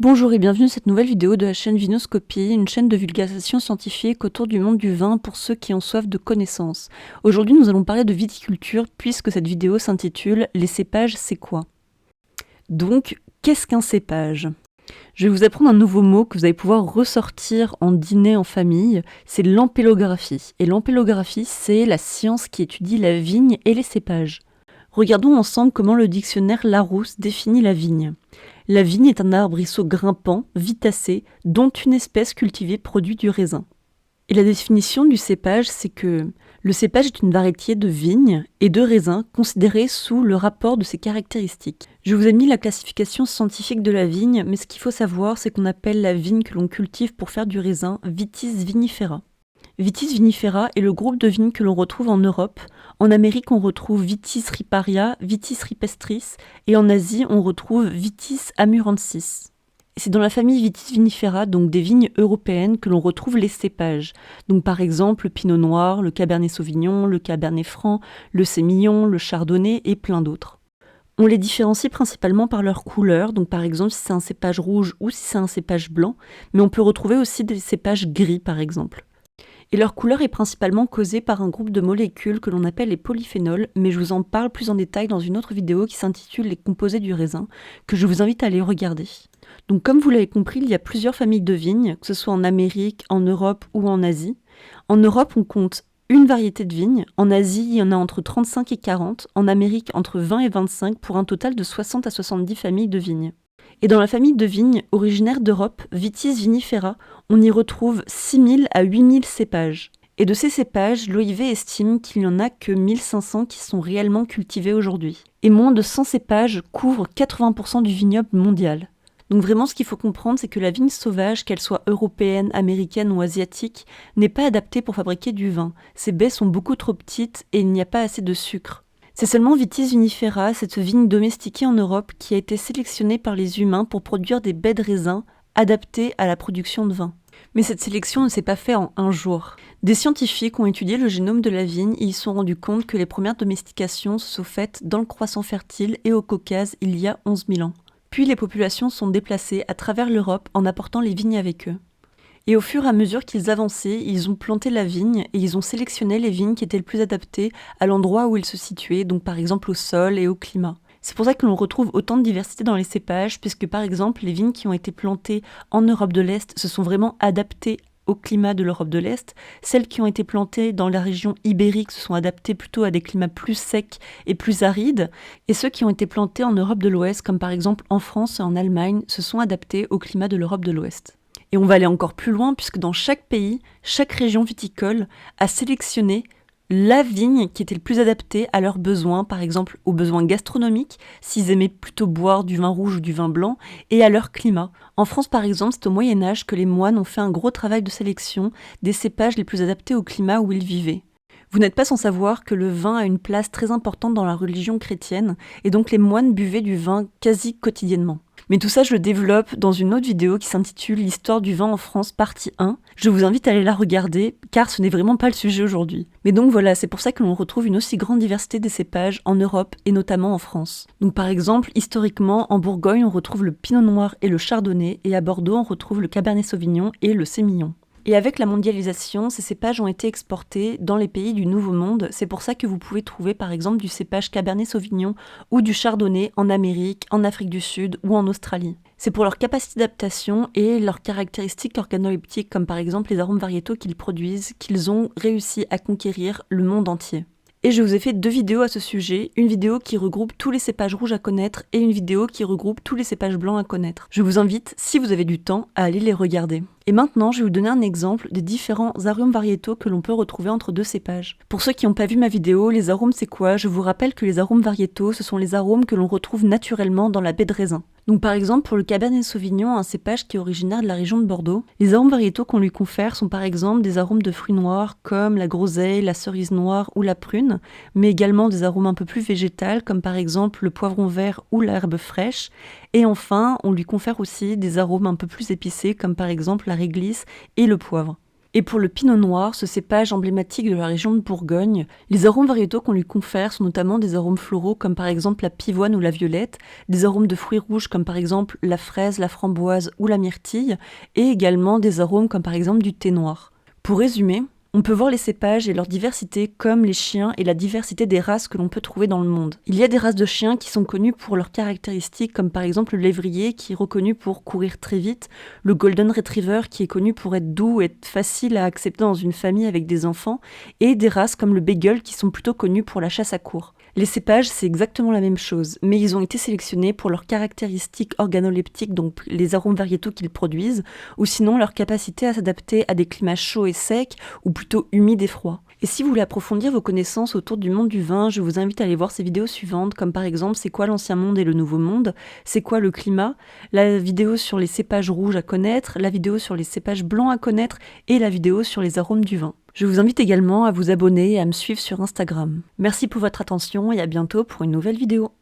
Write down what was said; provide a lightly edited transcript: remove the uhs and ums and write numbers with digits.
Bonjour et bienvenue à cette nouvelle vidéo de la chaîne Vinoscopie, une chaîne de vulgarisation scientifique autour du monde du vin pour ceux qui ont soif de connaissances. Aujourd'hui nous allons parler de viticulture puisque cette vidéo s'intitule « Les cépages c'est quoi ?» Donc, qu'est-ce qu'un cépage ? Je vais vous apprendre un nouveau mot que vous allez pouvoir ressortir en dîner en famille, c'est l'ampélographie. Et l'ampélographie, c'est la science qui étudie la vigne et les cépages. Regardons ensemble comment le dictionnaire Larousse définit la vigne. La vigne est un arbrisseau grimpant, vitacé, dont une espèce cultivée produit du raisin. Et la définition du cépage, c'est que le cépage est une variété de vigne et de raisin considérée sous le rapport de ses caractéristiques. Je vous ai mis la classification scientifique de la vigne, mais ce qu'il faut savoir, c'est qu'on appelle la vigne que l'on cultive pour faire du raisin Vitis vinifera. Vitis vinifera est le groupe de vignes que l'on retrouve en Europe. En Amérique, on retrouve Vitis riparia, Vitis ripestris, et en Asie, on retrouve Vitis amurensis. C'est dans la famille Vitis vinifera, donc des vignes européennes, que l'on retrouve les cépages. Donc par exemple le pinot noir, le cabernet sauvignon, le cabernet franc, le sémillon, le chardonnay et plein d'autres. On les différencie principalement par leur couleur, donc par exemple si c'est un cépage rouge ou si c'est un cépage blanc, mais on peut retrouver aussi des cépages gris par exemple. Et leur couleur est principalement causée par un groupe de molécules que l'on appelle les polyphénols, mais je vous en parle plus en détail dans une autre vidéo qui s'intitule « Les composés du raisin », que je vous invite à aller regarder. Donc comme vous l'avez compris, il y a plusieurs familles de vignes, que ce soit en Amérique, en Europe ou en Asie. En Europe, on compte une variété de vignes, en Asie, il y en a entre 35 et 40, en Amérique, entre 20 et 25, pour un total de 60 à 70 familles de vignes. Et dans la famille de vignes originaire d'Europe, Vitis vinifera, on y retrouve 6000 à 8000 cépages. Et de ces cépages, l'OIV estime qu'il n'y en a que 1500 qui sont réellement cultivés aujourd'hui. Et moins de 100 cépages couvrent 80% du vignoble mondial. Donc vraiment, ce qu'il faut comprendre, c'est que la vigne sauvage, qu'elle soit européenne, américaine ou asiatique, n'est pas adaptée pour fabriquer du vin. Ses baies sont beaucoup trop petites et il n'y a pas assez de sucre. C'est seulement Vitis vinifera, cette vigne domestiquée en Europe, qui a été sélectionnée par les humains pour produire des baies de raisin adaptées à la production de vin. Mais cette sélection ne s'est pas faite en un jour. Des scientifiques ont étudié le génome de la vigne et ils se sont rendus compte que les premières domestications se sont faites dans le croissant fertile et au Caucase il y a 11 000 ans. Puis les populations sont déplacées à travers l'Europe en apportant les vignes avec eux. Et au fur et à mesure qu'ils avançaient, ils ont planté la vigne et ils ont sélectionné les vignes qui étaient le plus adaptées à l'endroit où ils se situaient, donc par exemple au sol et au climat. C'est pour ça que l'on retrouve autant de diversité dans les cépages, puisque par exemple les vignes qui ont été plantées en Europe de l'Est se sont vraiment adaptées au climat de l'Europe de l'Est. Celles qui ont été plantées dans la région ibérique se sont adaptées plutôt à des climats plus secs et plus arides. Et ceux qui ont été plantés en Europe de l'Ouest, comme par exemple en France et en Allemagne, se sont adaptés au climat de l'Europe de l'Ouest. Et on va aller encore plus loin puisque dans chaque pays, chaque région viticole a sélectionné la vigne qui était le plus adaptée à leurs besoins, par exemple aux besoins gastronomiques, s'ils aimaient plutôt boire du vin rouge ou du vin blanc, et à leur climat. En France par exemple, c'est au Moyen-Âge que les moines ont fait un gros travail de sélection des cépages les plus adaptés au climat où ils vivaient. Vous n'êtes pas sans savoir que le vin a une place très importante dans la religion chrétienne, et donc les moines buvaient du vin quasi quotidiennement. Mais tout ça, je le développe dans une autre vidéo qui s'intitule « L'histoire du vin en France, partie 1 ». Je vous invite à aller la regarder, car ce n'est vraiment pas le sujet aujourd'hui. Mais donc voilà, c'est pour ça que l'on retrouve une aussi grande diversité des cépages en Europe et notamment en France. Donc par exemple, historiquement, en Bourgogne, on retrouve le pinot noir et le chardonnay, et à Bordeaux, on retrouve le cabernet sauvignon et le sémillon. Et avec la mondialisation, ces cépages ont été exportés dans les pays du Nouveau Monde. C'est pour ça que vous pouvez trouver par exemple du cépage Cabernet Sauvignon ou du Chardonnay en Amérique, en Afrique du Sud ou en Australie. C'est pour leur capacité d'adaptation et leurs caractéristiques organoleptiques comme par exemple les arômes variétaux qu'ils produisent qu'ils ont réussi à conquérir le monde entier. Et je vous ai fait 2 vidéos à ce sujet, une vidéo qui regroupe tous les cépages rouges à connaître et une vidéo qui regroupe tous les cépages blancs à connaître. Je vous invite, si vous avez du temps, à aller les regarder. Et maintenant, je vais vous donner un exemple des différents arômes variétaux que l'on peut retrouver entre 2 cépages. Pour ceux qui n'ont pas vu ma vidéo, les arômes c'est quoi ? Je vous rappelle que les arômes variétaux, ce sont les arômes que l'on retrouve naturellement dans la baie de raisin. Donc par exemple pour le Cabernet Sauvignon, un cépage qui est originaire de la région de Bordeaux, les arômes variétaux qu'on lui confère sont par exemple des arômes de fruits noirs comme la groseille, la cerise noire ou la prune, mais également des arômes un peu plus végétales comme par exemple le poivron vert ou l'herbe fraîche. Et enfin, on lui confère aussi des arômes un peu plus épicés comme par exemple la réglisse et le poivre. Et pour le pinot noir, ce cépage emblématique de la région de Bourgogne, les arômes variétaux qu'on lui confère sont notamment des arômes floraux comme par exemple la pivoine ou la violette, des arômes de fruits rouges comme par exemple la fraise, la framboise ou la myrtille, et également des arômes comme par exemple du thé noir. Pour résumer, on peut voir les cépages et leur diversité comme les chiens et la diversité des races que l'on peut trouver dans le monde. Il y a des races de chiens qui sont connues pour leurs caractéristiques comme par exemple le lévrier qui est reconnu pour courir très vite, le golden retriever qui est connu pour être doux et facile à accepter dans une famille avec des enfants, et des races comme le beagle qui sont plutôt connues pour la chasse à courre. Les cépages, c'est exactement la même chose, mais ils ont été sélectionnés pour leurs caractéristiques organoleptiques, donc les arômes variétaux qu'ils produisent, ou sinon leur capacité à s'adapter à des climats chauds et secs, ou plutôt humides et froids. Et si vous voulez approfondir vos connaissances autour du monde du vin, je vous invite à aller voir ces vidéos suivantes, comme par exemple c'est quoi l'ancien monde et le nouveau monde, c'est quoi le climat, la vidéo sur les cépages rouges à connaître, la vidéo sur les cépages blancs à connaître, et la vidéo sur les arômes du vin. Je vous invite également à vous abonner et à me suivre sur Instagram. Merci pour votre attention et à bientôt pour une nouvelle vidéo.